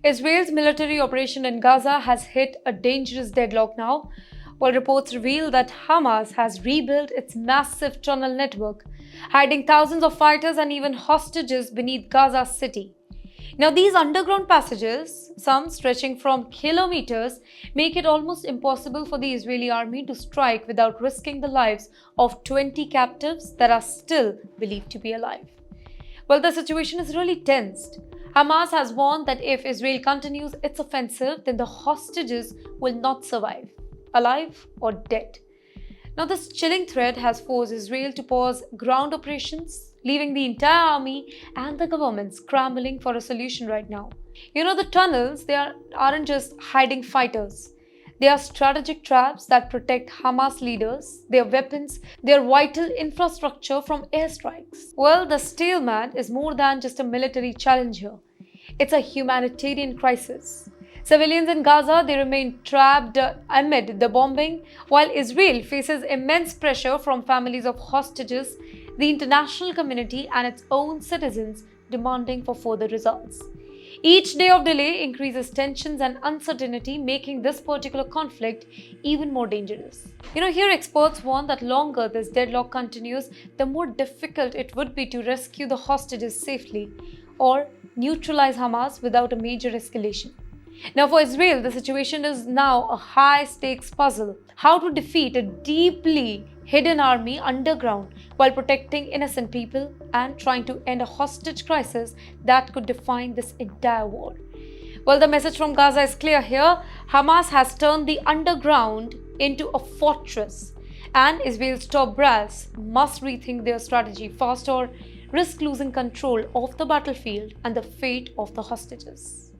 Israel's military operation in Gaza has hit a dangerous deadlock now, while reports reveal that Hamas has rebuilt its massive tunnel network, hiding thousands of fighters and even hostages beneath Gaza City. Now, these underground passages, some stretching from kilometers, make it almost impossible for the Israeli army to strike without risking the lives of 20 captives that are still believed to be alive. Well, the situation is really tensed. Hamas has warned that if Israel continues its offensive, then the hostages will not survive, alive or dead. Now, this chilling threat has forced Israel to pause ground operations, leaving the entire army and the government scrambling for a solution right now. The tunnels, aren't just hiding fighters. They are strategic traps that protect Hamas leaders, their weapons, their vital infrastructure from airstrikes. Well, the stalemate is more than just a military challenge here. It's a humanitarian crisis. Civilians in Gaza, they remain trapped amid the bombing, while Israel faces immense pressure from families of hostages, the international community and its own citizens demanding for further results. Each day of delay increases tensions and uncertainty, making this particular conflict even more dangerous. Here experts warn that longer this deadlock continues, the more difficult it would be to rescue the hostages safely or neutralize Hamas without a major escalation. Now, for Israel, the situation is now a high-stakes puzzle. How to defeat a deeply hidden army underground while protecting innocent people and trying to end a hostage crisis that could define this entire war. Well, the message from Gaza is clear here. Hamas has turned the underground into a fortress, and Israel's top brass must rethink their strategy fast or risk losing control of the battlefield and the fate of the hostages.